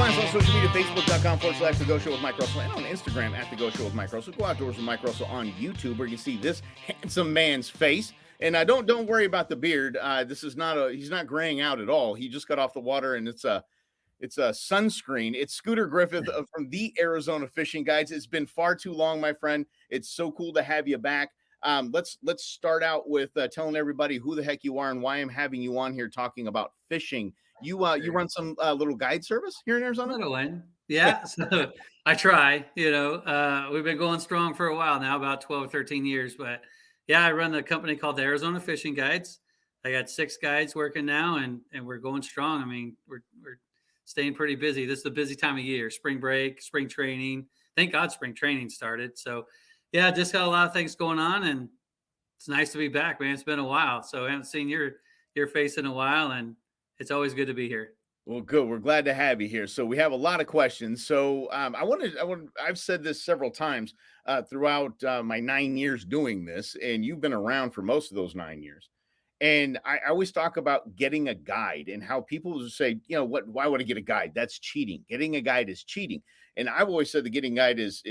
Find us on social media, facebook.com/The Go Show with Mike Russell, and on Instagram at The Go Show with Mike Russell. Go outdoors with Mike Russell on YouTube, where you can see this handsome man's face. And don't worry about the beard. This is he's not graying out at all. He just got off the water, and it's a sunscreen. It's Scooter Griffith from the Arizona Fishing Guides. It's been far too long, my friend. It's so cool to have you back. Let's start out with telling everybody who the heck you are and why I'm having you on here talking about fishing. You run some little guide service here in Arizona? Little one. Yeah. So I try, we've been going strong for a while now, about 12 or 13 years, but yeah, I run the company called the Arizona Fishing Guides. I got 6 guides working now and we're going strong. I mean, we're staying pretty busy. This is a busy time of year, spring break, spring training. Thank God spring training started. So yeah, just got a lot of things going on and it's nice to be back, man. It's been a while. So I haven't seen your face in a while and it's always good to be here. Well, good. We're glad to have you here. So we have a lot of questions. So I've said this several times throughout my 9 years doing this, and you've been around for most of those 9 years. And I always talk about getting a guide and how people say, why would I get a guide? That's cheating. Getting a guide is cheating. And I've always said the getting guide is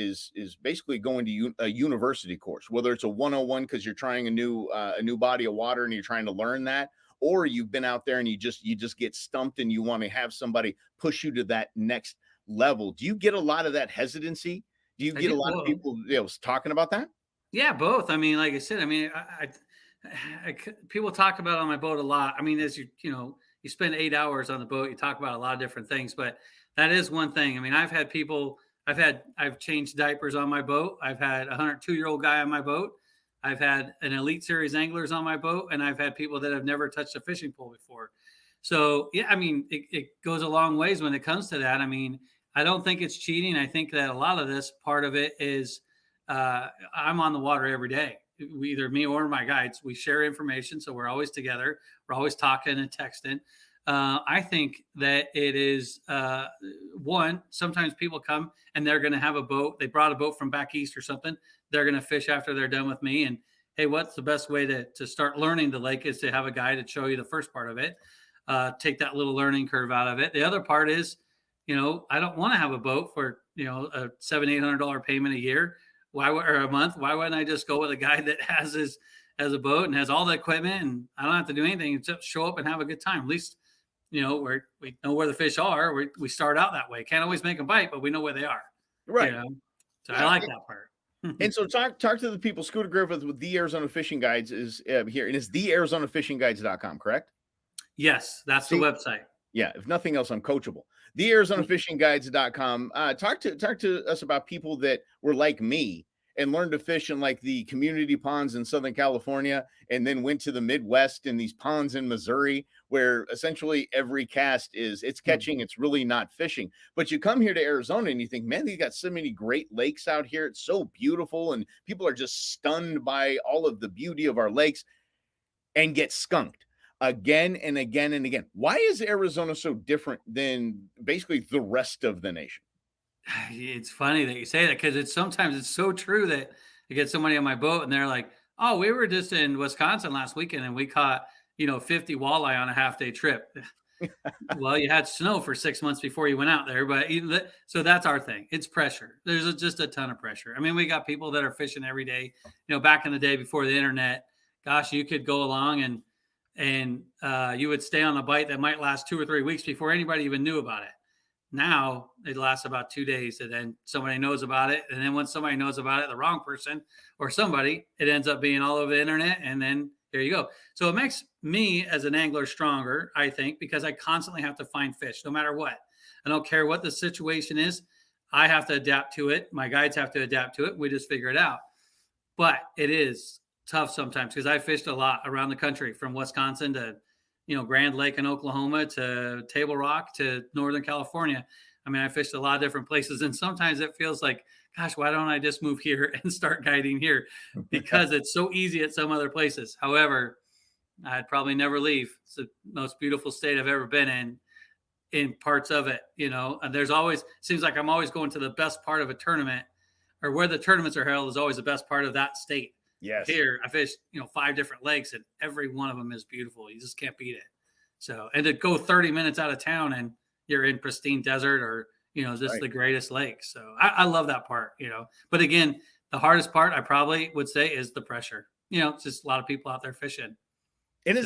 basically going to a university course, whether it's a 101 because you're trying a new body of water and you're trying to learn that, or you've been out there and you just get stumped and you want to have somebody push you to that next level. Do you get a lot of that hesitancy? Do you get a lot of people talking about that? Yeah, both. I mean, like I said, I mean, people talk about on my boat a lot. I mean, as you spend 8 hours on the boat, you talk about a lot of different things, but that is one thing. I mean, I've changed diapers on my boat. I've had a 102-year-old guy on my boat. I've had an Elite Series anglers on my boat, and I've had people that have never touched a fishing pole before. So, yeah, I mean, it goes a long ways when it comes to that. I mean, I don't think it's cheating. I think that a lot of this part of it is I'm on the water every day. Either me or my guides, we share information. So we're always together. We're always talking and texting. I think that it is sometimes people come and they're going to have a boat. They brought a boat from back east or something. They're going to fish after they're done with me. And hey, what's the best way to start learning the lake is to have a guide to show you the first part of it. Take that little learning curve out of it. The other part is, I don't want to have a boat for, a $700-800 payment a year. Or a month? Why wouldn't I just go with a guy that has a boat and has all the equipment and I don't have to do anything except show up and have a good time? At least, we know where the fish are. We start out that way. Can't always make them bite, but we know where they are. Right. So I like that part. And so talk to the people. Scooter Griffith with the Arizona Fishing Guides is here, and it's thearizonafishingguides.com, correct? Yes, that's the website. Yeah, if nothing else, I'm coachable. Thearizonafishingguides.com. Talk to us about people that were like me and learned to fish in like the community ponds in Southern California and then went to the Midwest in these ponds in Missouri where essentially every cast it's catching, it's really not fishing. But you come here to Arizona and you think, man, they got so many great lakes out here. It's so beautiful and people are just stunned by all of the beauty of our lakes and get skunked again and again and again. Why is Arizona so different than basically the rest of the nation? It's funny that you say that because sometimes it's so true that you get somebody on my boat and they're like, oh, we were just in Wisconsin last weekend and we caught, 50 walleye on a half-day trip. Well, you had snow for 6 months before you went out there, so that's our thing. It's pressure. There's just a ton of pressure. I mean, we got people that are fishing every day. Back in the day before the internet, gosh, you could go along and you would stay on a bite that might last 2 or 3 weeks before anybody even knew about it. Now it lasts about 2 days and then somebody knows about it. And then once somebody knows about it, the wrong person or somebody, it ends up being all over the internet. And then there you go. So it makes me as an angler stronger, I think, because I constantly have to find fish no matter what. I don't care what the situation is. I have to adapt to it. My guides have to adapt to it. We just figure it out. But it is tough sometimes because I fished a lot around the country from Wisconsin to Grand Lake in Oklahoma to Table Rock to Northern California. I mean, I fished a lot of different places and sometimes it feels like, gosh, why don't I just move here and start guiding here? Because it's so easy at some other places. However, I'd probably never leave. It's the most beautiful state I've ever been in parts of it, and there's always, seems like I'm always going to the best part of a tournament or where the tournaments are held is always the best part of that state. Yes. Here, I fished, 5 different lakes and every one of them is beautiful. You just can't beat it. So, and to go 30 minutes out of town and, you're in pristine desert or, just Right. the greatest lake. So I love that part. But again, the hardest part I probably would say is the pressure. It's just a lot of people out there fishing. And So,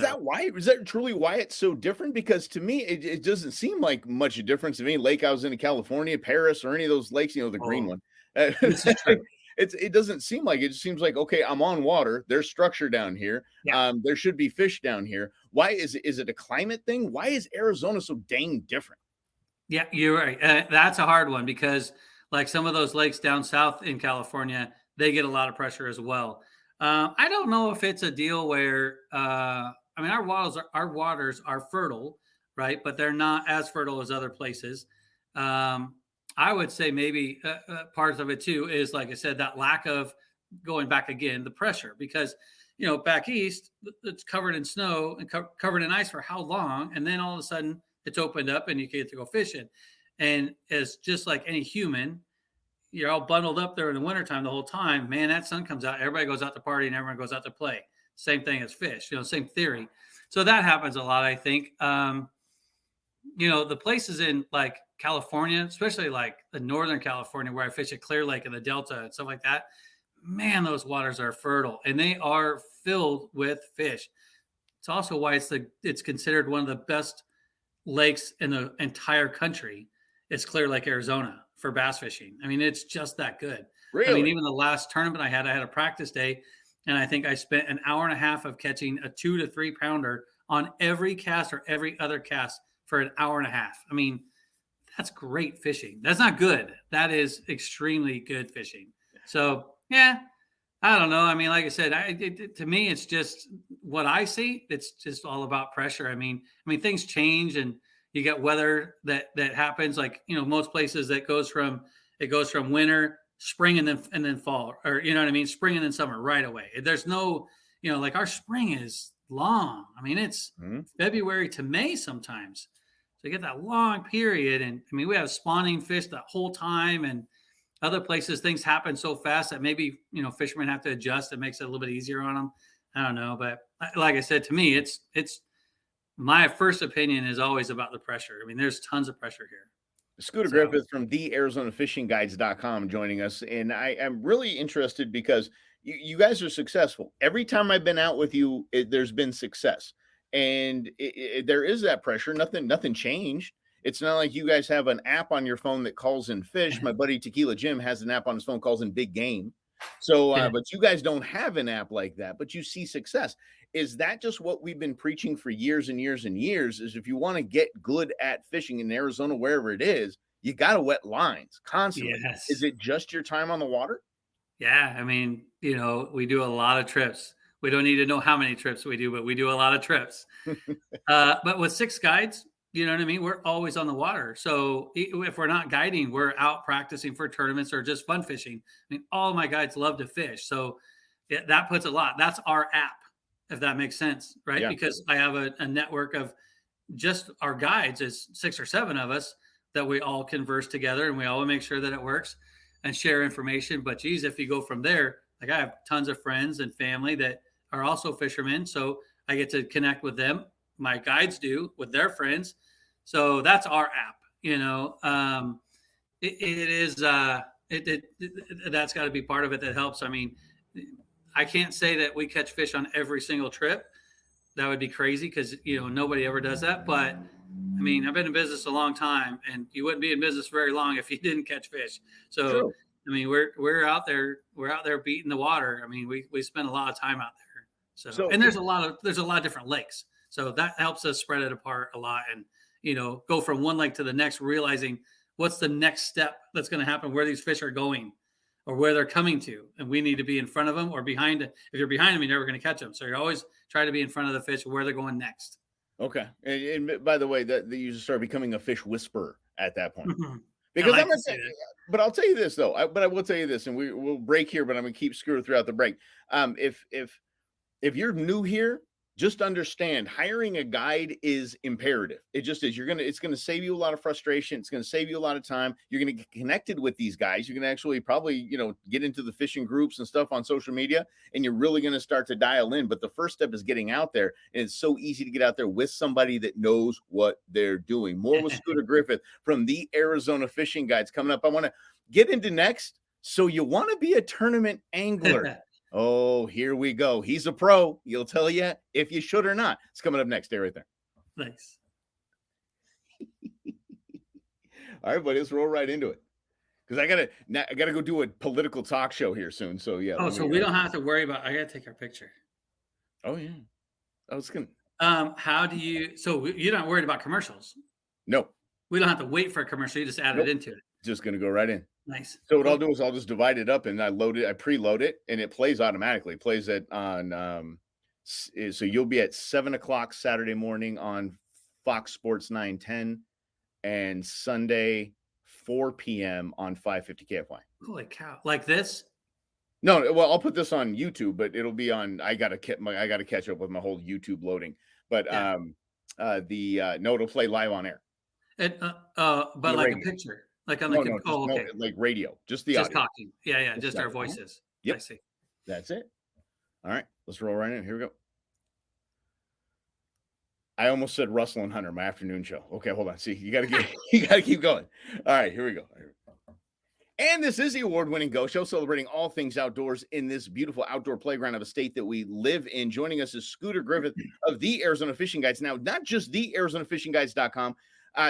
is that truly why it's so different? Because to me, it doesn't seem like much a difference of any lake I was in California, Paris, or any of those lakes, the green oh, one. this is true. It doesn't seem like it. It just seems like, okay, I'm on water. There's structure down here. Yeah. There should be fish down here. Why is it a climate thing? Why is Arizona so dang different? Yeah, you're right. That's a hard one because, like some of those lakes down south in California, they get a lot of pressure as well. I don't know if it's a deal where, I mean, our waters are fertile, right? But they're not as fertile as other places. Um, I would say maybe parts of it too is, like I said, that lack of going back again, the pressure because back east it's covered in snow and covered in ice for how long, and then all of a sudden it's opened up and you get to go fishing. And as just like any human, you're all bundled up there in the wintertime the whole time. Man, that sun comes out, everybody goes out to party and everyone goes out to play. Same thing as fish, same theory. So that happens a lot, I think. The places in like California, especially like the Northern California where I fish at Clear Lake and the Delta and stuff like that, man, those waters are fertile and they are filled with fish. It's also why it's considered one of the best lakes in the entire country. It's Clear Lake, Arizona for bass fishing. I mean, it's just that good. I mean, Really? even the last tournament I had a practice day, and I think I spent an hour and a half of catching a 2 to 3 pounder on every cast or every other cast for an hour and a half. I mean, that's great fishing. That's not good. That is extremely good fishing. So, yeah, I don't know. I mean, like I said, to me, it's just what I see. It's just all about pressure. I mean, things change, and you get weather that happens. Like most places that goes from winter, spring, and then fall, or you know what I mean, spring and then summer right away. There's no, like our spring is long. I mean, it's Mhm. February to May sometimes. So you get that long period, and I mean, we have spawning fish that whole time, and other places things happen so fast that maybe fishermen have to adjust. It makes it a little bit easier on them. I don't know, but like I said, to me, it's my first opinion is always about the pressure. I mean, there's tons of pressure here. Scooter So Griffith from the ArizonaFishingGuides.com joining us. And I am really interested because you guys are successful. Every time I've been out with you, there's been success. And there is that pressure. Nothing changed. It's not like you guys have an app on your phone that calls in fish. My buddy Tequila Jim has an app on his phone calls in big game. So, yeah, but you guys don't have an app like that, but you see success. Is that just what we've been preaching for years and years and years? Is if you want to get good at fishing in Arizona, wherever it is, you got to wet lines constantly. Is yes, it just your time on the water? yeah. I mean, we do a lot of trips. We don't need to know how many trips we do, but we do a lot of trips. But with six guides, you know what I mean? We're always on the water. So if we're not guiding, we're out practicing for tournaments or just fun fishing. I mean, all my guides love to fish. So that puts a lot. That's our app, if that makes sense, right? Yeah. Because I have a network of just our guides, is 6 or 7 of us that we all converse together and we all make sure that it works and share information. But geez, if you go from there, like I have tons of friends and family that are also fishermen. So I get to connect with them. My guides do with their friends. So that's our app. It is that's got to be part of it that helps. I mean, I can't say that we catch fish on every single trip. That would be crazy because nobody ever does that. But I mean, I've been in business a long time, and you wouldn't be in business very long if you didn't catch fish. So True. I mean, we're out there beating the water. I mean, we spend a lot of time out there. So, So and there's a lot of different lakes. So that helps us spread it apart a lot, and go from one lake to the next, realizing what's the next step that's going to happen, where these fish are going, or where they're coming to, and we need to be in front of them or behind. If you're behind them, you're never going to catch them. So you always try to be in front of the fish where they're going next. okay. And by the way, that you just start becoming a fish whisperer at that point. I Because I'm like gonna to say, say that. but I'll tell you this though. I will tell you this, and we'll break here, but I'm gonna keep Scooter throughout the break. If you're new here, just understand hiring a guide is imperative. It just is. It's gonna save you a lot of frustration. It's gonna save you a lot of time. You're gonna get connected with these guys. You're gonna actually probably, get into the fishing groups and stuff on social media, and you're really gonna start to dial in. But the first step is getting out there. And it's so easy to get out there with somebody that knows what they're doing. More with Scooter Griffith from the Arizona Fishing Guides coming up. I want to get into next. So you want to be a tournament angler. Oh, here we go. He's a pro. He'll tell you if you should or not. It's coming up next. Stay right there. Nice. All right, buddy. Let's roll right into it. Because I gotta go do a political talk show here soon. So yeah. Oh, so we don't have to worry about. I gotta take our picture. Oh yeah. I was gonna. How do you? So you're not worried about commercials? No. We don't have to wait for a commercial. You just add it into it. Just gonna go right in. Nice. So what I'll do is I'll just divide it up and I preload it, and it plays automatically. It plays it on. So you'll be at 7:00 Saturday morning on Fox Sports 910, and Sunday 4 p.m. on 550 KFY. Holy cow! Like this? No, well, I'll put this on YouTube, but it'll be on. I gotta catch up with my whole YouTube loading. But Yeah. no, it'll play live on air. But like radio. a picture, like on the. No, okay. like radio, just the Just audio. talking. Yeah, just our voices. Yep. I see. That's it. All right, let's roll right in. Here we go. I almost said Russell and Hunter, my afternoon show. Okay, hold on. See, you gotta keep going. All right, here we go. And this is the award-winning Go Show, celebrating all things outdoors in this beautiful outdoor playground of a state that we live in. Joining us is Scooter Griffith of the Arizona Fishing Guides. Now, not just the ArizonaFishingGuides.com.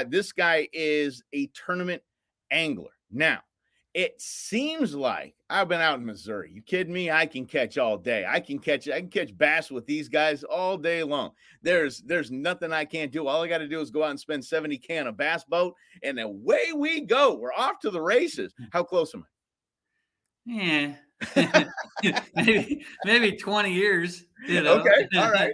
This guy is a tournament angler. Now, it seems like I've been out in Missouri. You kidding me? I can catch all day. I can catch bass with these guys all day long. There's nothing I can't do. All I got to do is go out and spend $70K on a bass boat, and away we go. We're off to the races. How close am I? Yeah. maybe 20 years. Okay. All right.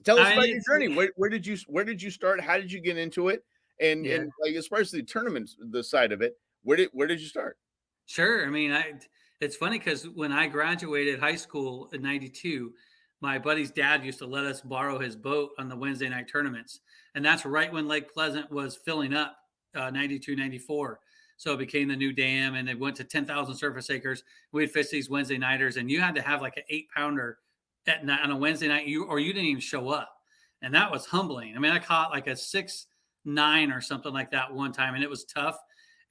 Tell us about your journey. See, Where did you start? How did you get into it? And like as far as the tournaments, the side of it, where did you start? Sure. I mean, it's funny because when I graduated high school in '92, my buddy's dad used to let us borrow his boat on the Wednesday night tournaments. And that's right when Lake Pleasant was filling up, 92, 94. So it became the new dam, and it went to 10,000 surface acres. We'd fish these Wednesday nighters, and you had to have like an 8-pounder at night on a Wednesday night, you didn't even show up. And that was humbling. I mean, I caught like a 6.9 or something like that one time, and it was tough.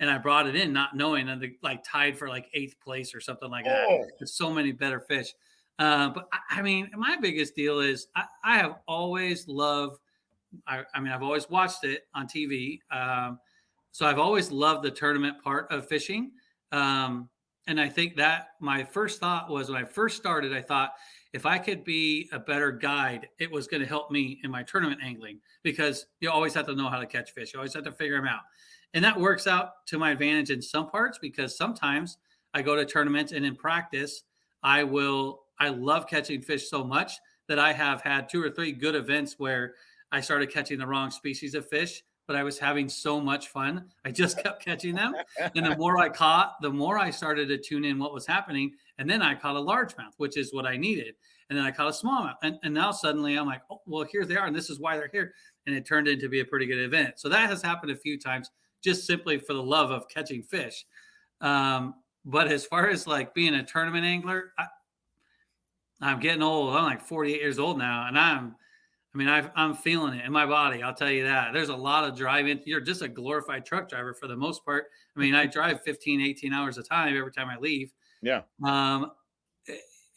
And I brought it in not knowing, and like tied for like 8th place or something like that. There's so many better fish. But I mean, my biggest deal is I have always loved, I've always watched it on TV. So I've always loved the tournament part of fishing. And I think that my first thought was when I first started, I thought if I could be a better guide, it was going to help me in my tournament angling, because you always have to know how to catch fish. You always have to figure them out. And that works out to my advantage in some parts, because sometimes I go to tournaments and in practice, I love catching fish so much that I have had 2 or 3 good events where I started catching the wrong species of fish, but I was having so much fun. I just kept catching them. And the more I caught, the more I started to tune in what was happening. And then I caught a largemouth, which is what I needed. And then I caught a smallmouth. And now suddenly I'm like, oh, well, here they are. And this is why they're here. And it turned into be a pretty good event. So that has happened a few times, just simply for the love of catching fish. But as far as like being a tournament angler, I'm getting old. I'm like 48 years old now. And I'm feeling it in my body. I'll tell you that. There's a lot of driving. You're just a glorified truck driver for the most part. I mean, I drive 15, 18 hours a time every time I leave. Yeah. How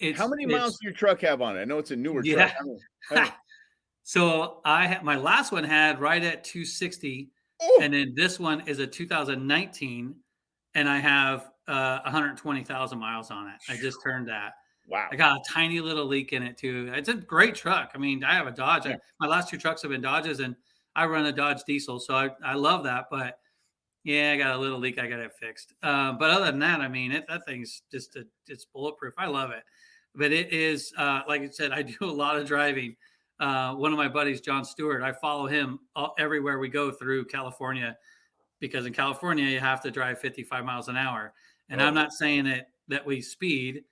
many miles does your truck have on it? I know it's a newer truck. So my last one had right at 260. Oh. And then this one is a 2019, and I have 120,000 miles on it. I just turned that. Wow. I got a tiny little leak in it too. It's a great truck. I mean, I have a Dodge. Yeah. My last 2 trucks have been Dodges, and I run a Dodge diesel. So I love that. But yeah, I got a little leak. I got it fixed. But other than that, I mean, that thing's just it's bulletproof. I love it. But it is, like I said, I do a lot of driving. One of my buddies, John Stewart, I follow him everywhere we go through California, because in California, you have to drive 55 miles an hour. And I'm not saying that we speed.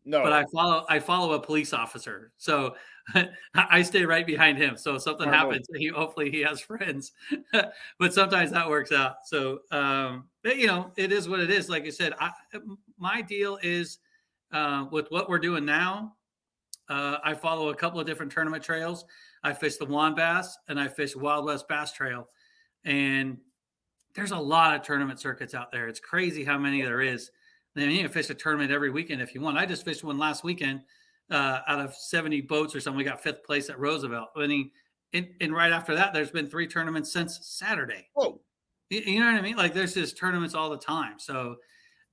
but No. I follow a police officer, so I stay right behind him. So if something Smart move. happens, hopefully he has friends, but sometimes that works out. So, but, it is what it is. Like I said, my deal is with what we're doing now. I follow a couple of different tournament trails. I fish the Juan Bass and I fish Wild West Bass Trail, and there's a lot of tournament circuits out there. It's crazy how many there is. I mean, you can fish a tournament every weekend if you want. I just fished one last weekend out of 70 boats or something. We got fifth place at Roosevelt. I mean, and right after that, there's been 3 tournaments since Saturday. Whoa. You know what I mean? Like there's just tournaments all the time. So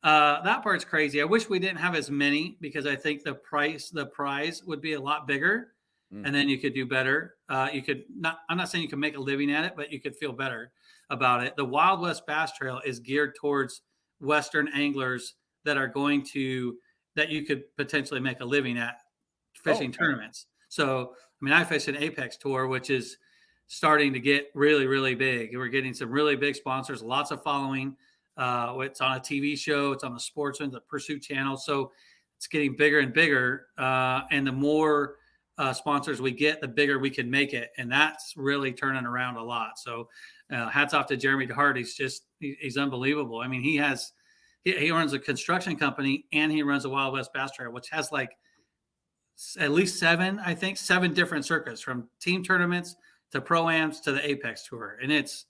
that part's crazy. I wish we didn't have as many because I think the prize would be a lot bigger, Mm. and then you could do better. You could not. I'm not saying you can make a living at it, but you could feel better about it. The Wild West Bass Trail is geared towards Western anglers that are going to that you could potentially make a living at Oh, fishing okay. tournaments. So, I mean, I fish an Apex tour, which is starting to get really, really big. We're getting some really big sponsors, lots of following. It's on a TV show, it's on the Sportsman, the Pursuit channel. So it's getting bigger and bigger. And the more sponsors we get, the bigger we can make it. And that's really turning around a lot. So hats off to Jeremy DeHart. He's unbelievable. I mean, he runs a construction company and he runs a Wild West Bass Trail, which has like at least 7 different circuits, from team tournaments to pro-ams to the Apex Tour. And it's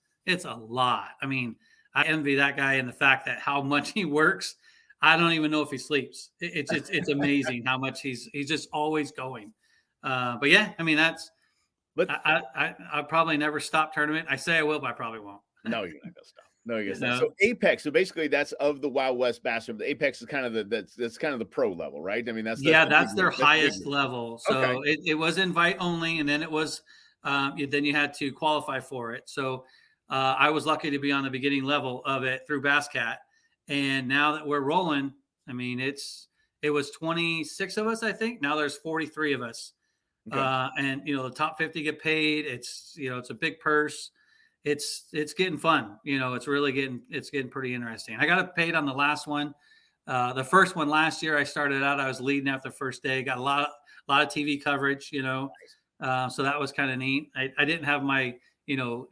a lot. I mean, I envy that guy in the fact that how much he works. I don't even know if he sleeps. It's amazing how much he's just always going. But yeah, I mean, But I'll probably never stop tournament. I say I will, but I probably won't. no, you're not gonna stop. No, you're gonna stop. No. So Apex. So basically, that's of the Wild West Bass. The Apex is kind of that's kind of the pro level, right? I mean, Yeah, the big that's their league. That's the big highest league. level. Okay. So it was invite only, and then it was then you had to qualify for it. So I was lucky to be on the beginning level of it through Basscat, and now that we're rolling, I mean it was 26 of us, I think. Now there's 43 of us, Okay. and the top 50 get paid. It's a big purse. It's getting fun. It's getting pretty interesting. I got paid on the last one. The first one last year, I started out. I was leading after the first day. Got a lot of TV coverage. So that was kind of neat. I didn't have my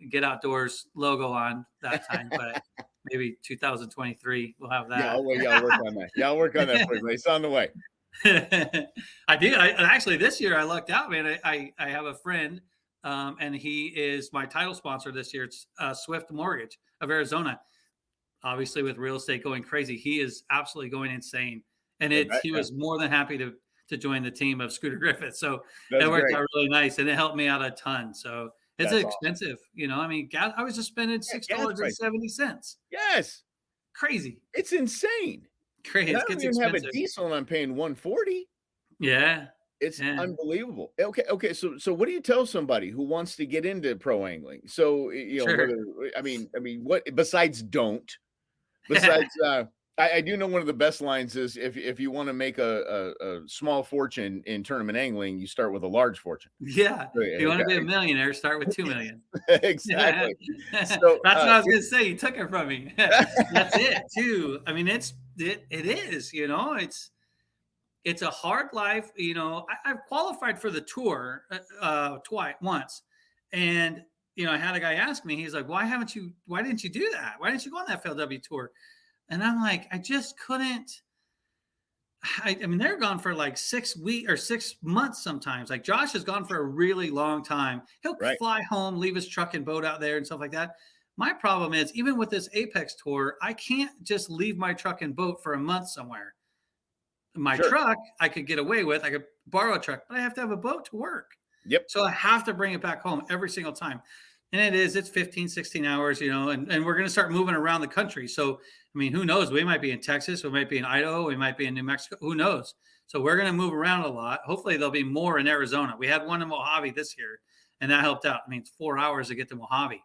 Get Outdoors logo on that time, but maybe 2023 we'll have Yeah, that. I'll work on that. Yeah, I'll work on that for you. It's on the way. I did. Actually this year I lucked out, man. I have a friend, and he is my title sponsor this year. It's Swift Mortgage of Arizona. Obviously, with real estate going crazy, he is absolutely going insane. And I bet, he yeah. was more than happy to join the team of Scooter Griffith. So That's it worked great. out really nice, and it helped me out a ton. So it's That's awesome. expensive. I mean, gas, I was just spending Yeah, six gas dollars and prices. 70 cents. Yes, Crazy, it's insane. crazy. And I It don't gets even have a expensive. diesel, and I'm paying 140. Yeah, It's yeah. unbelievable. Okay. So what do you tell somebody who wants to get into pro angling? So Sure. whether I mean, what besides don't besides I do know one of the best lines is if you want to make a small fortune in tournament angling, you start with a large fortune. Yeah. If you want to be a Okay, millionaire, start with 2 million. exactly. So That's what I was gonna say. You took it from me. That's it too. I mean, it is. It's a hard life. I've qualified for the tour twice once, and I had a guy ask me. He's like, "Why didn't you do that? Why didn't you go on that FLW tour?" And I'm like, I just couldn't. I mean, they're gone for like 6 weeks or 6 months sometimes. Like Josh has gone for a really long time. He'll right, fly home, leave his truck and boat out there and stuff like that. My problem is, even with this Apex tour, I can't just leave my truck and boat for a month somewhere. My sure, truck, I could get away with. I could borrow a truck, but I have to have a boat to work. yep, So I have to bring it back home every single time. And it's 15, 16 hours, and we're going to start moving around the country. So, I mean, who knows? We might be in Texas. We might be in Idaho. We might be in New Mexico. Who knows? So we're going to move around a lot. Hopefully there'll be more in Arizona. We had one in Mojave this year, and that helped out. I mean, it's 4 hours to get to Mojave.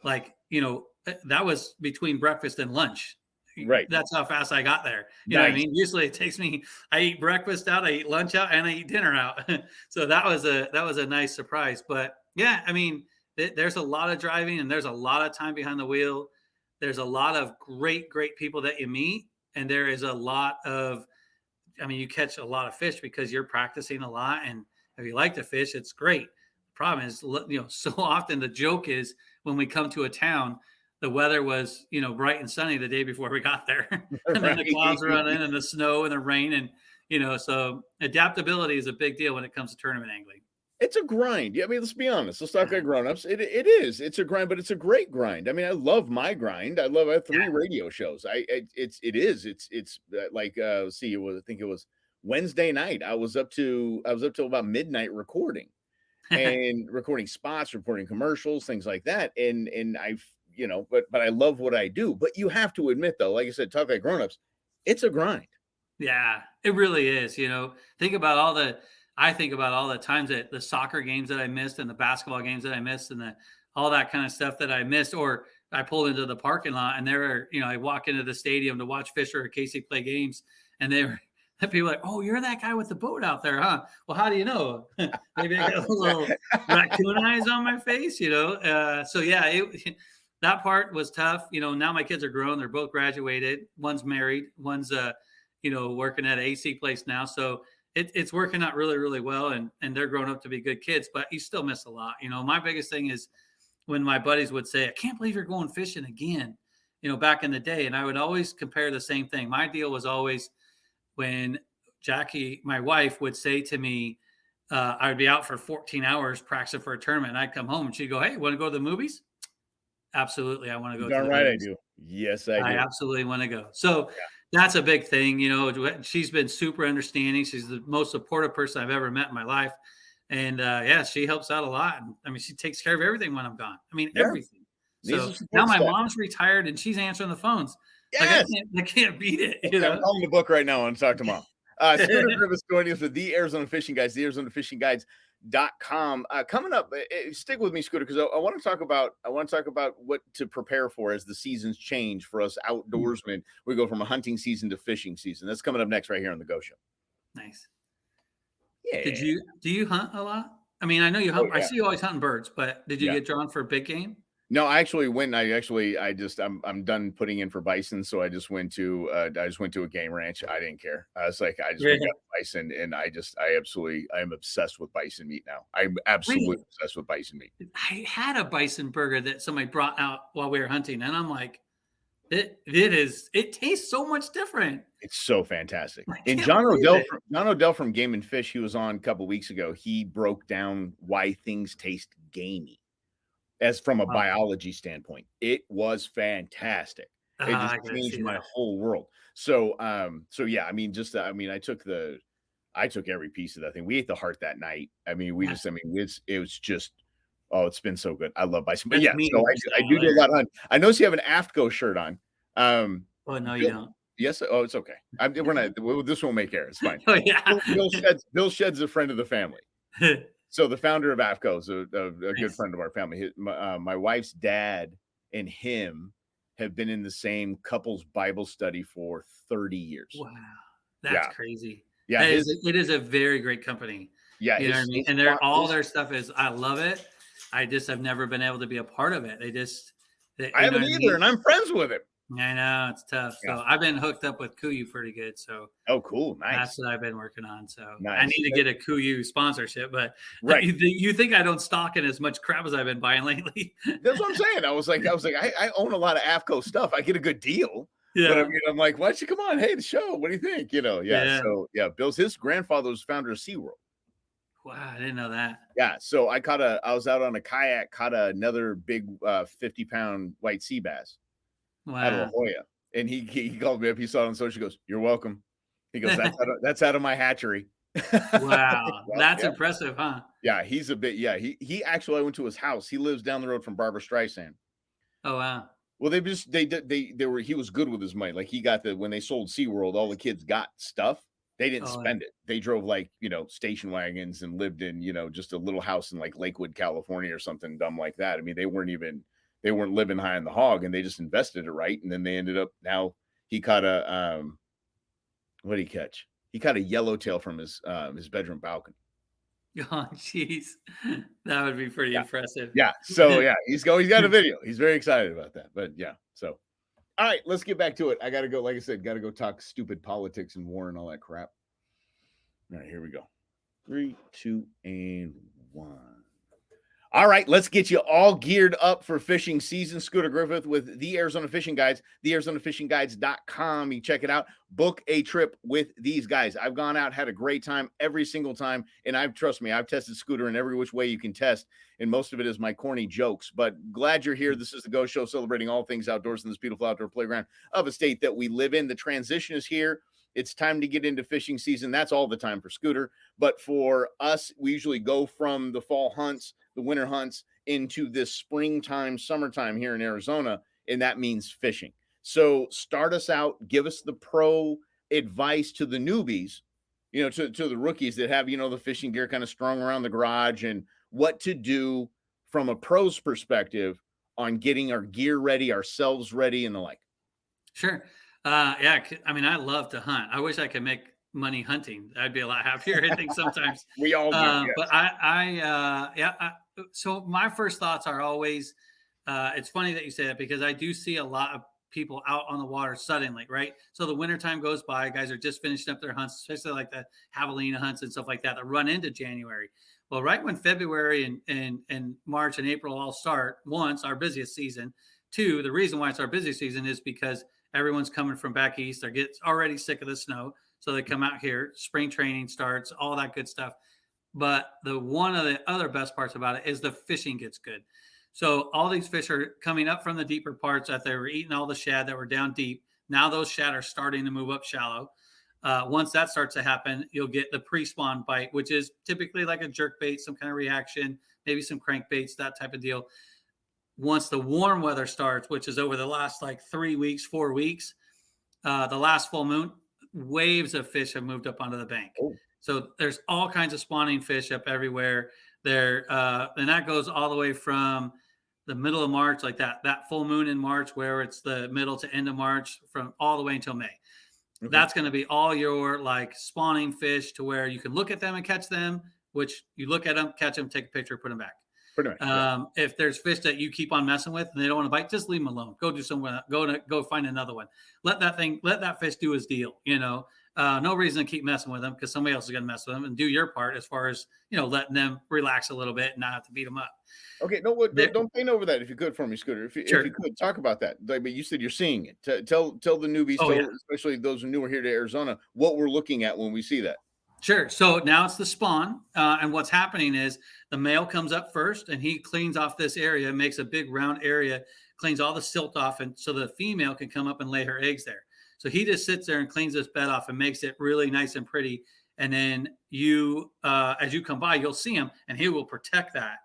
Like, that was between breakfast and lunch. right, That's how fast I got there. You know what I nice. mean? Usually it takes me, I eat breakfast out, I eat lunch out, and I eat dinner out. So that was a nice surprise. But yeah, I mean, there's a lot of driving and there's a lot of time behind the wheel. There's a lot of great people that you meet, and there is a lot of I mean, you catch a lot of fish because you're practicing a lot, and if you like to fish, it's great. The problem is, so often the joke is when we come to a town, the weather was, bright and sunny the day before we got there, and then the clouds run in, and the snow and the rain, and so adaptability is a big deal when it comes to tournament angling. It's a grind. Yeah, I mean, let's be honest. Let's talk like grown-ups. It is. It's a grind, but it's a great grind. I mean, I love my grind. I have 3 Yeah. radio shows. Like let's see, I think it was Wednesday night. I was up till about midnight recording and recording spots, recording commercials, things like that. And I've, but I love what I do. But you have to admit though, like I said, talk like grown-ups, it's a grind. Yeah, it really is. Think about I think about all the times that the soccer games that I missed and the basketball games that I missed and all that kind of stuff that I missed, or I pulled into the parking lot and I walk into the stadium to watch Fisher or Casey play games, and people are like, "Oh, you're that guy with the boat out there, huh?" Well, how do you know? Maybe I got a little raccoon eyes on my face, So yeah, that part was tough. Now my kids are grown; they're both graduated. One's married. One's working at an AC place now. So it's working out really, really well. And they're grown up to be good kids, but you still miss a lot. My biggest thing is when my buddies would say, "I can't believe you're going fishing again," back in the day. And I would always compare the same thing. My deal was always when Jackie, my wife, would say to me, I would be out for 14 hours practicing for a tournament. And I'd come home and she'd go, "Hey, want to go to the movies?" Absolutely. I want to go to Darn the right I movies. do. Yes, I I do. absolutely want to go. So that's a big thing. She's been super understanding. She's the most supportive person I've ever met in my life. And she helps out a lot. And, I mean, she takes care of everything when I'm gone. I mean, Yeah. everything. These So are now support my staff. mom's retired and she's answering the phones. Like Yes. I can't beat it. Okay, I'm calling the book right now and talk to mom. Scooter Griffith joining us with the Arizona Fishing Guides, the Arizona Fishing Guides.com. Coming up, stick with me, Scooter, because I want to talk about what to prepare for as the seasons change for us outdoorsmen. We go from a hunting season to fishing season. That's coming up next right here on the Go Show. Nice. Yeah. Do you hunt a lot? I mean, I know you hunt. Oh, yeah. I see you always hunting birds, but did you get drawn for big game? No, I actually went. I'm done putting in for bison, so I just went to a game ranch. I didn't care. I was like, I just went and got bison, and I am obsessed with bison meat now. I'm absolutely obsessed with bison meat. I had a bison burger that somebody brought out while we were hunting, and I'm like, it tastes so much different. It's so fantastic. And John Odell from Game and Fish, he was on a couple weeks ago. He broke down why things taste gamey. As from a biology standpoint, it was fantastic. It just changed my whole world. So yeah, I mean, I took every piece of that thing. We ate the heart that night. I mean, it was just, oh, it's been so good. I love bison, but yeah, so I do a lot of hunting. I notice you have an AFGO shirt on. Oh no, you don't. Yes. Oh, it's okay. This won't make air. It's fine. Oh yeah. Bill Shedd's a friend of the family. So the founder of AFGO is a good friend of our family. My wife's dad and him have been in the same couples Bible study for 30 years. Wow. That's crazy. Yeah. It is a very great company. Yeah. You know what I mean? And their stuff is, I love it. I just have never been able to be a part of it. I haven't either, and I'm friends with him. I know it's tough. So I've been hooked up with Kuyu pretty good. So cool, nice. That's what I've been working on. So nice. I need to get a Kuyu sponsorship, but you think I don't stock in as much crap as I've been buying lately? That's what I'm saying. I was like, I own a lot of AFGO stuff. I get a good deal. Yeah. But I mean, I'm like, why don't you come on? Hey, the show. What do you think? So his grandfather was founder of SeaWorld. Wow, I didn't know that. Yeah, so I was out on a kayak, caught another big 50-pound white sea bass out of La Jolla. And he called me up, he saw it on social, he goes, "You're welcome." He goes, that's out of my hatchery. Wow, that's impressive, huh? Yeah, he's a bit, he actually, I went to his house. He lives down the road from Barbara Streisand. Oh, wow. Well, he was good with his money. Like he got when they sold SeaWorld, all the kids got stuff. They didn't spend it. They drove station wagons and lived in, just a little house in like Lakewood, California or something dumb like that. I mean, they weren't living high on the hog, and they just invested it right. And then they ended up, now he caught what did he catch? He caught a yellowtail from his bedroom balcony. Oh, jeez. That would be pretty impressive. Yeah. So he's got a video. He's very excited about that. But yeah, all right, let's get back to it. I got to go. Like I said, got to go talk stupid politics and war and all that crap. All right, here we go. 3, 2, and 1. All right, let's get you all geared up for fishing season. Scooter Griffith with the Arizona Fishing Guides, thearizonafishingguides.com. You check it out. Book a trip with these guys. I've gone out, had a great time every single time, and trust me, I've tested Scooter in every which way you can test, and most of it is my corny jokes. But glad you're here. This is the Go Show, celebrating all things outdoors in this beautiful outdoor playground of a state that we live in. The transition is here. It's time to get into fishing season. That's all the time for Scooter. But for us, we usually go from the fall hunts, the winter hunts, into this springtime, summertime here in Arizona, and that means fishing. So start us out, give us the pro advice to the newbies, to the rookies that have, the fishing gear kind of strung around the garage, and what to do from a pro's perspective on getting our gear ready, ourselves ready, and the like. Sure. Yeah. I mean, I love to hunt. I wish I could make money hunting. I'd be a lot happier, I think, sometimes. We all do. Yes. But so my first thoughts are always, it's funny that you say that, because I do see a lot of people out on the water suddenly, right? So the wintertime goes by, guys are just finishing up their hunts, especially like the javelina hunts and stuff like that run into January. Well, right when February and March and April all start, once our busiest season. Two, the reason why it's our busy season is because everyone's coming from back east. They're already sick of the snow. So they come out here, spring training starts, all that good stuff. But one of the other best parts about it is the fishing gets good. So all these fish are coming up from the deeper parts that they were eating all the shad that were down deep. Now those shad are starting to move up shallow. Once that starts to happen, you'll get the pre-spawn bite, which is typically like a jerk bait, some kind of reaction, maybe some crankbaits, that type of deal. Once the warm weather starts, which is over the last like 3 weeks, 4 weeks, the last full moon, waves of fish have moved up onto the bank. Oh. So there's all kinds of spawning fish up everywhere there. And that goes all the way from the middle of March, like that full moon in March, where it's the middle to end of March, from all the way until May. Okay. That's going to be all your like spawning fish, to where you can look at them and catch them, which you look at them, catch them, take a picture, put them back. If there's fish that you keep on messing with and they don't want to bite, just leave them alone. Go do somewhere. Go find another one. Let that fish do his deal. No reason to keep messing with them, because somebody else is going to mess with them, and do your part as far as, letting them relax a little bit and not have to beat them up. Okay. No, don't paint over that, if you could, for me, Scooter. If you could talk about that. But you said you're seeing it. Tell the newbies, especially those who newer here to Arizona, what we're looking at when we see that. Sure. So now it's the spawn. And what's happening is the male comes up first, and he cleans off this area, makes a big round area, cleans all the silt off. And so the female can come up and lay her eggs there. So he just sits there and cleans this bed off and makes it really nice and pretty. And then as you come by, you'll see him, and he will protect that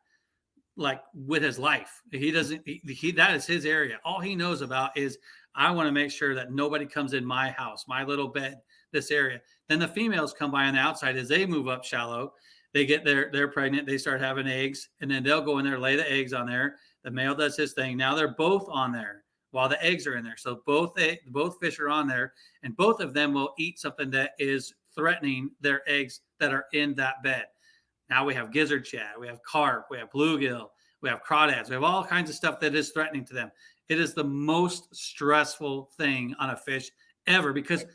like with his life. That is his area. All he knows about is, I want to make sure that nobody comes in my house, my little bed, this area. Then the females come by on the outside. As they move up shallow, they get they're pregnant, they start having eggs, and then they'll go in there, lay the eggs on there. The male does his thing. Now they're both on there while the eggs are in there. So both fish are on there, and both of them will eat something that is threatening their eggs that are in that bed. Now we have gizzard shad, we have carp, we have bluegill, we have crawdads, we have all kinds of stuff that is threatening to them. It is the most stressful thing on a fish ever, because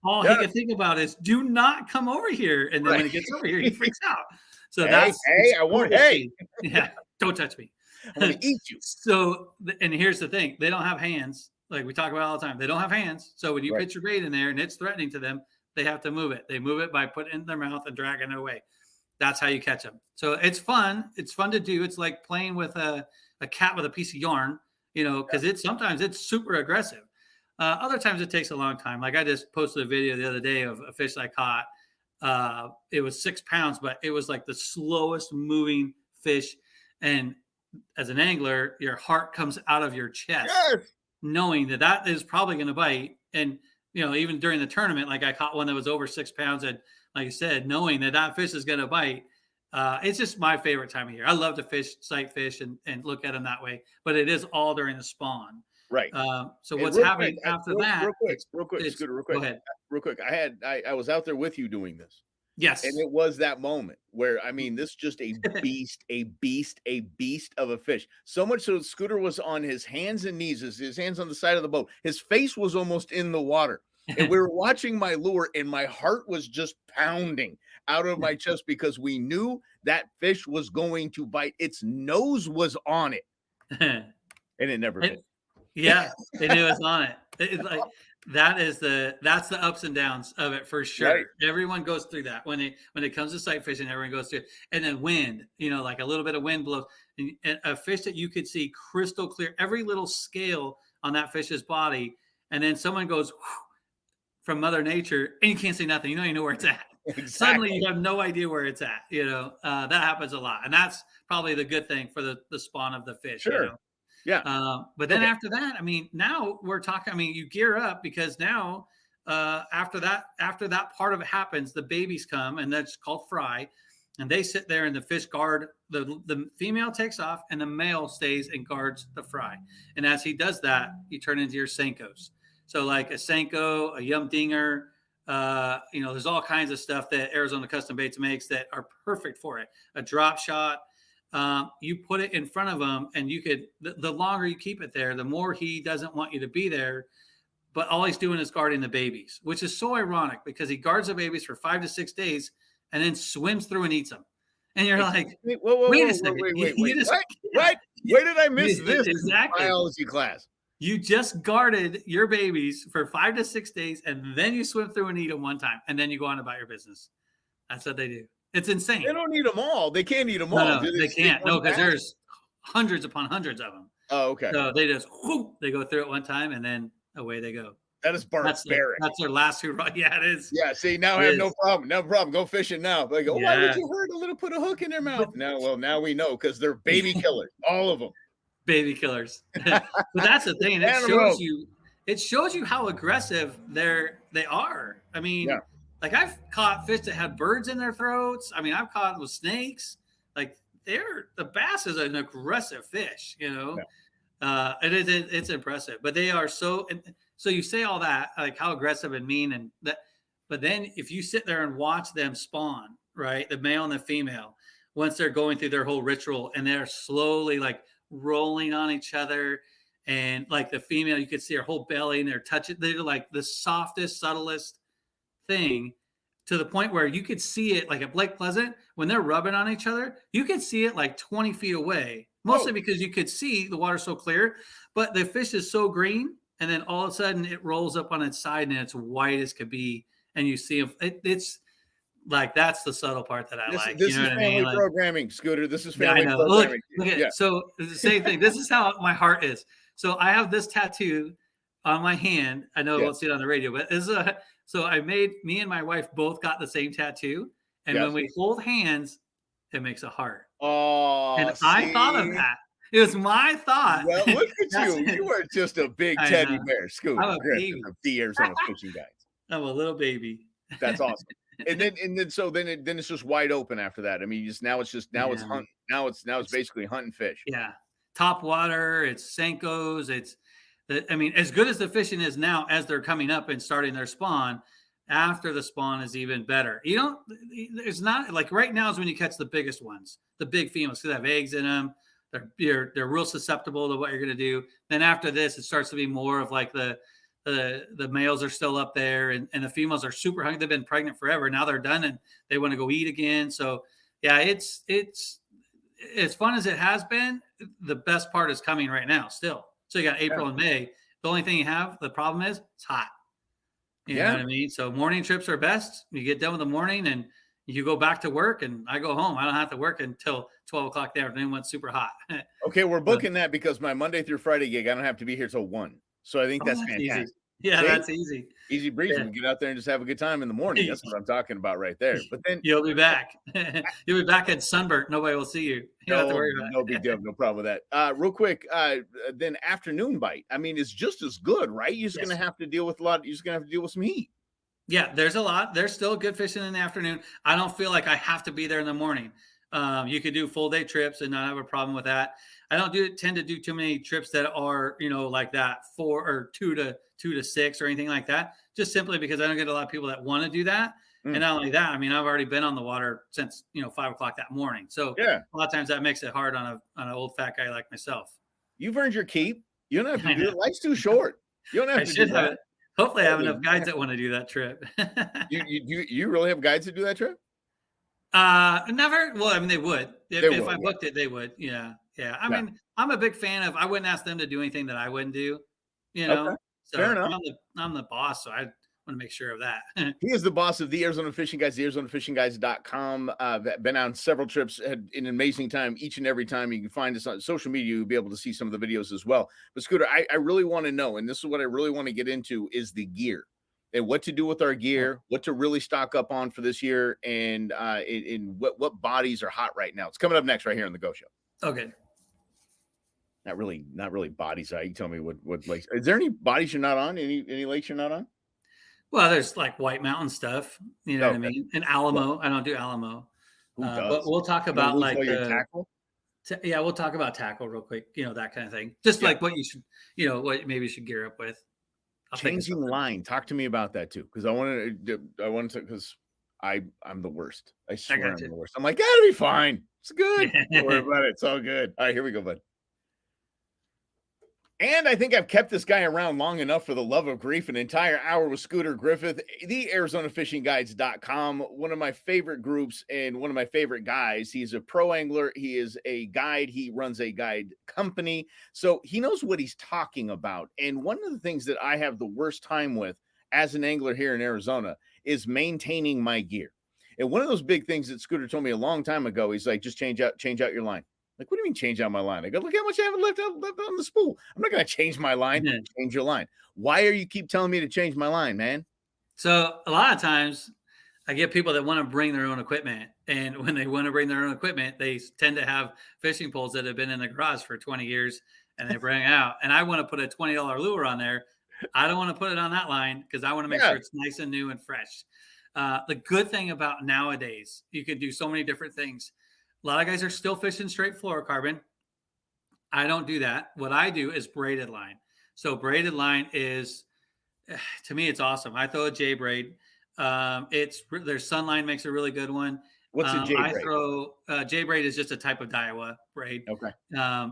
all he can think about is, do not come over here. And then when he gets over here, he freaks out. So yeah, don't touch me. I'm going to eat you. So, and here's the thing, they don't have hands. Like we talk about all the time, they don't have hands. So when you put your bait in there and it's threatening to them, they have to move it. They move it by putting it in their mouth and dragging it away. That's how you catch them. So it's fun. It's fun to do. It's like playing with a cat with a piece of yarn, because sometimes it's super aggressive. Other times it takes a long time. Like I just posted a video the other day of a fish I caught. It was 6 pounds, but it was like the slowest moving fish. And as an angler, your heart comes out of your chest, knowing that is probably going to bite. And, even during the tournament, like I caught one that was over 6 pounds. And like you said, knowing that fish is going to bite, it's just my favorite time of year. I love to sight fish and look at them that way, but it is all during the spawn. Right. So what's happening after that? Real quick, Scooter, real quick. Go ahead. Real quick. I was out there with you doing this. Yes. And it was that moment where, this is just a beast of a fish. So much so Scooter was on his hands and knees, his hands on the side of the boat. His face was almost in the water. and we were watching my lure, and my heart was just pounding out of my chest because we knew that fish was going to bite. Its nose was on it, and it never bit. It yeah, they knew it's on it. It's like that's the ups and downs of it for Right. sure. Everyone goes through that when it comes to sight fishing. Everyone goes through it, and then wind. Like a little bit of wind blows, and a fish that you could see crystal clear, every little scale on that fish's body, and then someone goes from Mother Nature, and you can't see nothing. You don't even know where it's at. Suddenly, Exactly. you have no idea where it's at. That happens a lot, and that's probably the good thing for the spawn of the fish. Sure. Yeah. But then Okay. after that, I mean, now we're talking. I mean, you gear up because now after that part of it happens, the babies come, and that's called fry, and they sit there, and the fish guard. The female takes off, and the male stays and guards the fry. And as he does that, you turn into your Senkos. So like a Senko, a Yum Dinger. There's all kinds of stuff that Arizona Custom Baits makes that are perfect for it. A drop shot. You put it in front of him, and you could, the longer you keep it there, the more he doesn't want you to be there. But all he's doing is guarding the babies, which is so ironic because he guards the babies for 5 to 6 days and then swims through and eats them. And you're like, Wait, whoa, wait whoa, a second. wait. What? Where did I miss this Exactly. biology class? You just guarded your babies for 5 to 6 days, and then you swim through and eat them one time, and then you go on about your business. That's what they do. It's insane. They don't eat them all. They can't eat them all. No, they can't. No, because there's hundreds upon hundreds of them. Oh, okay. So they just they go through it one time, and then away they go. That is barbaric. That's their last hurrah. Yeah, it is. Yeah, see, now I have no problem. No problem. Go fishing now. Like, why Yeah. would you hurt a little, put a hook in their mouth? No, well, now we know because they're baby killers, all of them. Baby killers. But that's the thing. It shows you how aggressive they are. I mean, Yeah. like I've caught fish that had birds in their throats. I mean, I've caught with snakes. Like the bass is an aggressive fish, it's impressive, but they are so you say all that, like how aggressive and mean and that, but then if you sit there and watch them spawn, right, the male and the female, once they're going through their whole ritual and they're slowly like rolling on each other, and like the female, you could see her whole belly and they're touching, they're like the softest, subtlest thing, to the point where you could see it like at Lake Pleasant when they're rubbing on each other. You could see it like 20 feet away, mostly because you could see the water so clear, but the fish is so green. And then all of a sudden it rolls up on its side and it's white as could be. And you see it's like, that's the subtle part that I like. This you know is what family I mean? programming, Scooter. This is Yeah, I family know. programming. Look at So it's the same thing. This is how my heart is. So I have this tattoo on my hand. I know I won't see it on the radio, but so me and my wife both got the same tattoo. And when we hold hands, it makes a heart. Oh, and I thought of that. It was my thought. Well, look at you. You are just a big teddy bear, Scooter. I'm a baby. The Arizona Fishing Guides. I'm a little baby. That's awesome. And then it's just wide open after that. I mean, it's hunting. Now it's basically hunting fish. Yeah. Top water, it's Senkos, as good as the fishing is now as they're coming up and starting their spawn, after the spawn is even better. It's not like right now is when you catch the biggest ones, the big females, because they have eggs in them. They're real susceptible to what you're going to do. Then after this, it starts to be more of like the males are still up there, and the females are super hungry. They've been pregnant forever. Now they're done and they want to go eat again. So yeah, it's as fun as it has been. The best part is coming right now still. So you got April and May. The only thing the problem is it's hot. You know what I mean? So morning trips are best. You get done with the morning and you go back to work, and I go home. I don't have to work until 12 o'clock in the afternoon when it's super hot. Okay, we're booking that because my Monday through Friday gig, I don't have to be here till 1. So I think that's fantastic. Easy. Yeah, that's easy. Easy breezy. Yeah. We get out there and just have a good time in the morning. That's what I'm talking about right there. But then you'll be back. You'll be back at sunburnt. Nobody will see you. You don't have to worry about it. No big deal. No problem with that. Real quick, then afternoon bite. I mean, it's just as good, right? You're just going to have to deal with you're just going to have to deal with some heat. Yeah, there's a lot. There's still good fishing in the afternoon. I don't feel like I have to be there in the morning. You could do full day trips and not have a problem with that. I don't tend to do too many trips that are, like that 4 or 2 to 6 or anything like that, just simply because I don't get a lot of people that want to do that. And not only that, I mean, I've already been on the water since, 5 o'clock that morning. So a lot of times that makes it hard on an old fat guy like myself. You've earned your keep. You don't have to do it. Life's too short. You don't have to do that. Hopefully, I have enough guides that Exactly. want to do that trip. You really have guides to do that trip? Never. Well, I mean, they would They if would, I yeah. booked it, they would. Yeah, yeah. I Yeah. mean, I'm a big fan of. I wouldn't ask them to do anything that I wouldn't do. You Okay. know, Fair so enough. I'm the boss, so I want to make sure of that. He is the boss of the Arizona Fishing Guides, the ArizonaFishingGuides.com. Been on several trips, had an amazing time each and every time. You can find us on social media. You'll be able to see some of the videos as well. But Scooter, I really want to know, and this is what I really want to get into, is the gear and what to do with our gear, what to really stock up on for this year, and in what bodies are hot right now. It's coming up next right here on the Go Show. Okay. Not really bodies. You tell me what lakes. Is there any bodies you're not on? Any lakes you're not on? Well, there's like White Mountain stuff. You know what I Okay. mean? And Yeah. Alamo. I don't do Alamo. Who But does? we'll talk You don't about lose like all your the tackle? yeah, we'll talk about tackle real quick. You know, that kind of thing. Just Yeah. like what you should, what maybe you should gear up with. I'll think of Changing something. line. Talk to me about that too, because I want to because I'm the worst. I I swear got I'm you. the worst. I'm like, that'll be fine. It's good. Don't worry about it. It's all good. All right, here we go, bud. And I think I've kept this guy around long enough for the love of grief. An entire hour with Scooter Griffith, the ArizonaFishingGuides.com, one of my favorite groups and one of my favorite guys. He's a pro angler. He is a guide. He runs a guide company. So he knows what he's talking about. And one of the things that I have the worst time with as an angler here in Arizona is maintaining my gear. And one of those big things that Scooter told me a long time ago, he's like, just change out your line. Like, what do you mean change out my line? I go, look how much I have left on the spool. I'm not going to change my line. Change your line. Why are you keep telling me to change my line, man? So a lot of times I get people that want to bring their own equipment. And when they want to bring their own equipment, they tend to have fishing poles that have been in the garage for 20 years and they bring it out. And I want to put a $20 lure on there. I don't want to put it on that line because I want to make Yeah. sure it's nice and new and fresh. The good thing about nowadays, you could do so many different things. A lot of guys are still fishing straight fluorocarbon. I don't do that. What I do is braided line. So braided line is, to me, it's awesome. I throw a J braid. It's their Sunline makes a really good one. What's a J I braid? throw J braid is just a type of Daiwa braid. Okay.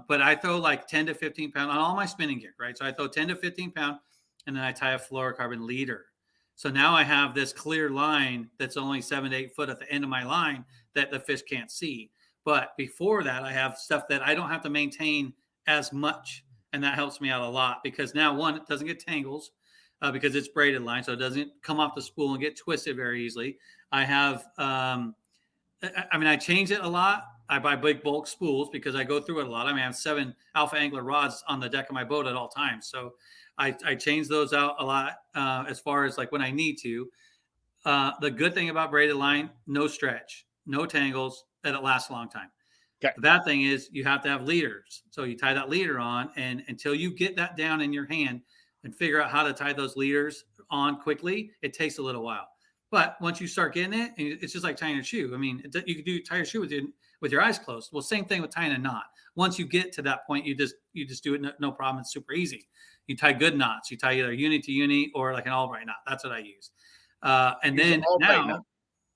But I throw like 10 to 15 pound on all my spinning gear, right? So I throw 10 to 15 pound, and then I tie a fluorocarbon leader. So now I have this clear line that's only 7 to 8 foot at the end of my line that the fish can't see. But before that, I have stuff that I don't have to maintain as much. And that helps me out a lot because now, one, it doesn't get tangles because it's braided line. So it doesn't come off the spool and get twisted very easily. I have, I change it a lot. I buy big bulk spools because I go through it a lot. I have 7 Alpha Angler rods on the deck of my boat at all times. So I change those out a lot as far as like when I need to. The good thing about braided line, no stretch, no tangles, that it lasts a long time. Okay. The bad thing is you have to have leaders. So you tie that leader on, and until you get that down in your hand and figure out how to tie those leaders on quickly, it takes a little while. But once you start getting it, it's just like tying your shoe. I mean, you can tie your shoe with your eyes closed. Well, same thing with tying a knot. Once you get to that point, you just do it no problem. It's super easy. You tie good knots. You tie either uni to uni or like an Albright knot. That's what I use. And then now,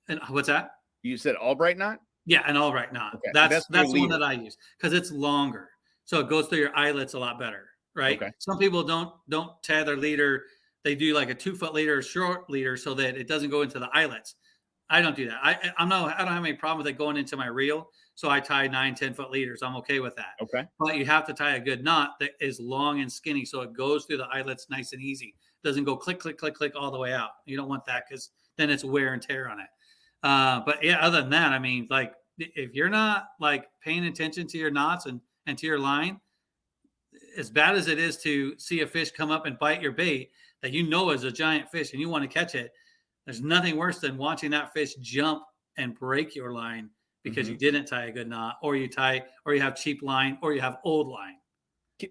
and what's that? You said Albright knot? Yeah, an Albright knot. Okay. That's the one that I use because it's longer, so it goes through your eyelets a lot better, right? Okay. Some people don't tie their leader. They do like a 2-foot leader, short leader, so that it doesn't go into the eyelets. I don't do that. I don't have any problem with it going into my reel, so I tie 9-10 foot leaders. I'm okay with that. Okay. But you have to tie a good knot that is long and skinny, so it goes through the eyelets nice and easy. It doesn't go click, click, click, click all the way out. You don't want that because then it's wear and tear on it. But yeah, other than that, I mean, like if you're not like paying attention to your knots and to your line, as bad as it is to see a fish come up and bite your bait that you know is a giant fish and you want to catch it, there's nothing worse than watching that fish jump and break your line because you didn't tie a good knot, or you have cheap line, or you have old line.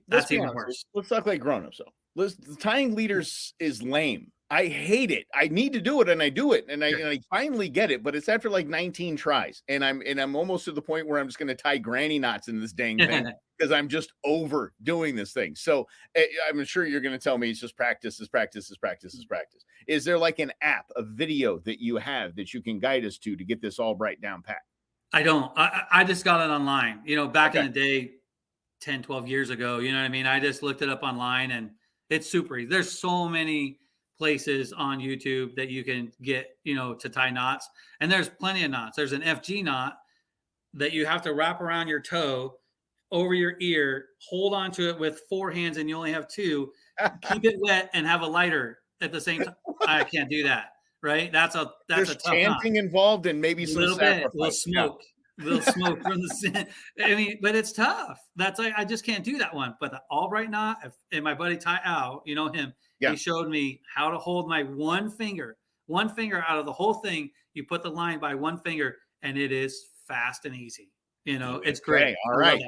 That's even worse. Let's talk like grown-ups though. Tying leaders is lame. I hate it. I need to do it, and I do it, and I finally get it. But it's after like 19 tries, and I'm almost to the point where I'm just going to tie granny knots in this dang thing because I'm just over doing this thing. So I'm sure you're going to tell me it's just practice. Is there like an app, a video that you have that you can guide us to get this all right down pat? I don't. I just got it online. Back in the day, 10, 12 years ago. You know what I mean? I just looked it up online, and it's super easy. There's so many places on YouTube that you can get, to tie knots. And there's plenty of knots. There's an FG knot that you have to wrap around your toe over your ear, hold on to it with 4 hands, and you only have 2. Keep it wet and have a lighter at the same time. I can't do that. Right? That's a There's tough knot. chanting involved and maybe A some little bit, sacrifice. little smoke from the sin. I mean, but it's tough. That's like I just can't do that one. But the Albright knot, and my buddy Ty Al, you know him. Yeah. He showed me how to hold my one finger out of the whole thing. You put the line by one finger, and it is fast and easy. It's great. Okay, all right.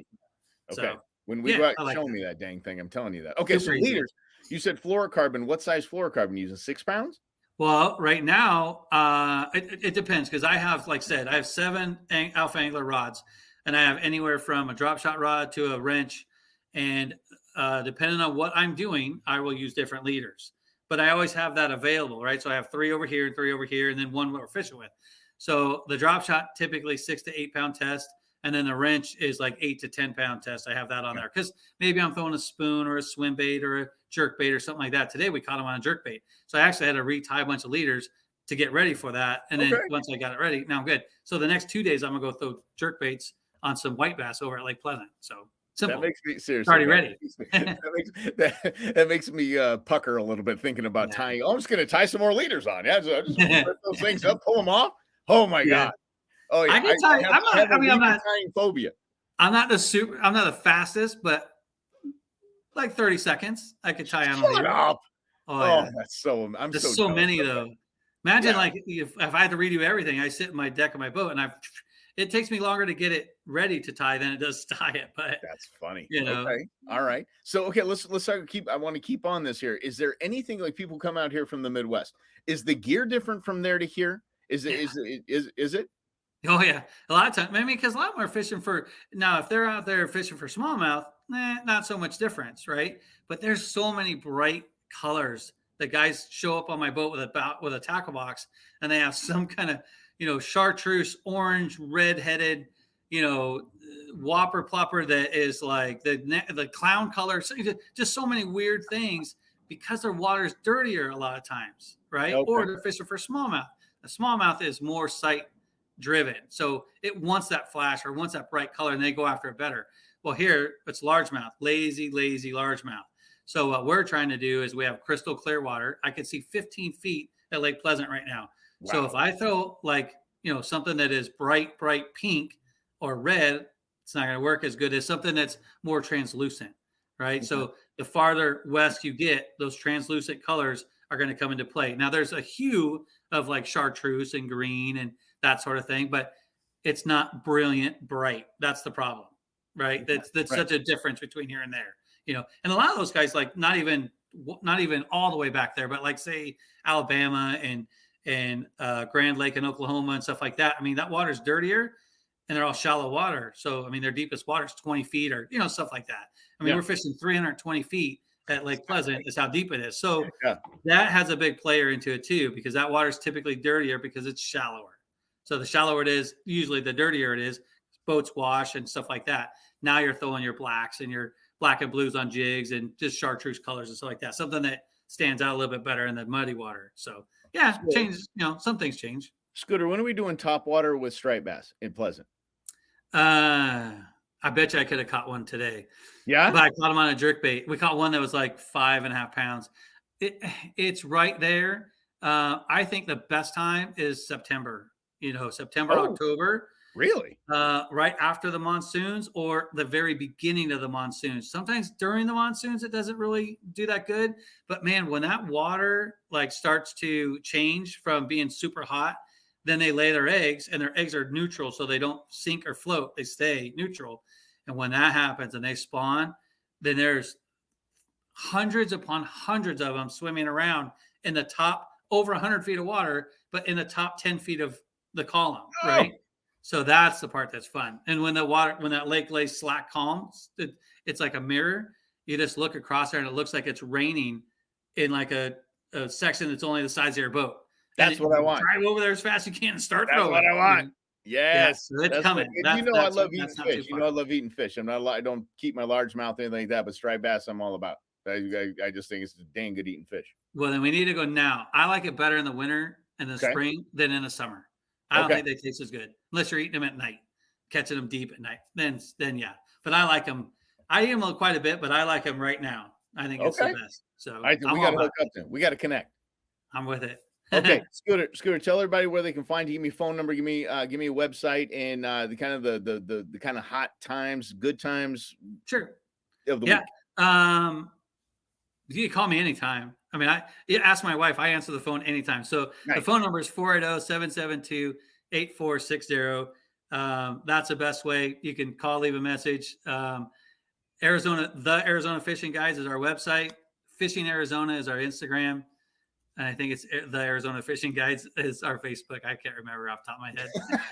So, okay. When we go out, like show that. me that dang thing. I'm telling you that. Okay, Super so easy. leaders. You said fluorocarbon. What size fluorocarbon you using? 6 pounds? Well, right now, it depends because I have, like I said, I have 7 alpha angler rods, and I have anywhere from a drop shot rod to a wrench, and depending on what I'm doing, I will use different leaders. But I always have that available, right? So I have 3 over here and 3 over here, and then 1 we're fishing with. So the drop shot typically 6 to 8 pound test, and then the wrench is like 8 to 10 pound test. I have that on there because maybe I'm throwing a spoon or a swim bait or a jerk bait or something like that. Today we caught them on a jerk bait, so I actually had to retie a bunch of leaders to get ready for that. And then once I got it ready, now I'm good. So the next 2 days I'm gonna go throw jerk baits on some white bass over at Lake Pleasant. So simple. That makes me seriously already ready. that makes me pucker a little bit thinking about tying. Oh, I'm just going to tie some more leaders on. Yeah, so I just rip those things up, pull them off. Oh my god! Oh yeah, I can tie. I'm not tying phobia. I'm not the fastest, but like 30 seconds I could tie on a leader. Up. Oh, yeah. That's so. There's so many though. Imagine like if I had to redo everything, I sit in my deck of my boat and it takes me longer to get it ready to tie than it does to tie it. But that's funny. Okay. All right. So let's I want to keep on this here. Is there anything like people come out here from the Midwest? Is the gear different from there to here? Is it? Oh yeah. A lot of times, because a lot of them are fishing for now. If they're out there fishing for smallmouth, not so much difference, right? But there's so many bright colors. The guys show up on my boat with a tackle box, and they have some kind of chartreuse, orange, red-headed, whopper plopper that is like the clown color. Just so many weird things because their water is dirtier a lot of times, right? Okay. Or they're fishing for smallmouth. The smallmouth is more sight driven, so it wants that flash or wants that bright color, and they go after it better. Well, here it's largemouth, lazy largemouth. So what we're trying to do is we have crystal clear water. I can see 15 feet at Lake Pleasant right now. Wow. So if I throw something that is bright pink or red, it's not going to work as good as something that's more translucent, right? Mm-hmm. So the farther west you get, those translucent colors are going to come into play. Now there's a hue of like chartreuse and green and that sort of thing, but it's not brilliant bright. That's the problem, right? That's right. Such a difference between here and there. And a lot of those guys, like not even all the way back there, but like say Alabama and Grand Lake in Oklahoma and stuff like that. That water's dirtier and they're all shallow water. So, their deepest water is 20 feet or, stuff like that. We're fishing 320 feet at Lake Pleasant is how deep it is. So that has a big player into it too, because that water is typically dirtier because it's shallower. So the shallower it is, usually the dirtier it is. Boats wash and stuff like that. Now you're throwing your blacks and your black and blues on jigs and just chartreuse colors and stuff like that. Something that stands out a little bit better in the muddy water. So changes, some things change. Scooter, when are we doing top water with striped bass in Pleasant? I bet you I could have caught one today. Yeah. But I caught him on a jerk bait. We caught one that was like 5.5 pounds. It's right there. I think the best time is September, October. Really? Right after the monsoons or the very beginning of the monsoons. Sometimes during the monsoons, it doesn't really do that good. But man, when that water starts to change from being super hot, then they lay their eggs and their eggs are neutral. So they don't sink or float. They stay neutral. And when that happens and they spawn, then there's hundreds upon hundreds of them swimming around in the top over 100 feet of water, but in the top 10 feet of the column, right? So that's the part that's fun. And when that lake lays slack calm, it's like a mirror. You just look across there and it looks like it's raining in like a section that's only the size of your boat. That's what I want. Drive over there as fast as you can and start throwing. That's what I want. Yes. So it's coming. I love eating fish. I love eating fish. I don't keep my largemouth or anything like that, but striped bass I'm all about. I just think it's dang good eating fish. Well, then we need to go now. I like it better in the winter and the Okay. spring than in the summer. I don't Okay. think they taste as good unless you're eating them at night, catching them deep at night. Then yeah. But I like them. I eat them quite a bit, but I like them right now. I think it's the Okay. best. So I think I'm we all got to about hook up then. We got to connect. it. I'm with it. Okay, Scooter, tell everybody where they can find you. Give me a phone number, give me a website, and the kind of the kind of hot times, good times Sure. of the Yeah. week. You can call me anytime. I mean, you ask my wife, I answer the phone anytime. So the Nice. phone number is 480-772-8460. That's the best way. You can call, leave a message. The Arizona Fishing Guides is our website. Fishing Arizona is our Instagram. And I think it's the Arizona Fishing Guides is our Facebook. I can't remember off the top of my head.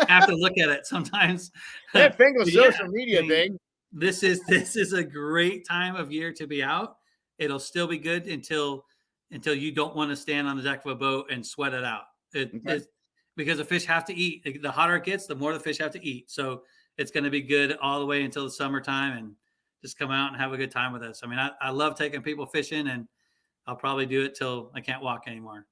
I have to look at it sometimes. That thing with Yeah, social I media mean, thing. this is a great time of year to be out. It'll still be good until you don't want to stand on the deck of a boat and sweat it out. Okay. Because the fish have to eat. The hotter it gets, the more the fish have to eat. So it's going to be good all the way until the summertime, and just come out and have a good time with us. I mean, I love taking people fishing, and I'll probably do it till I can't walk anymore.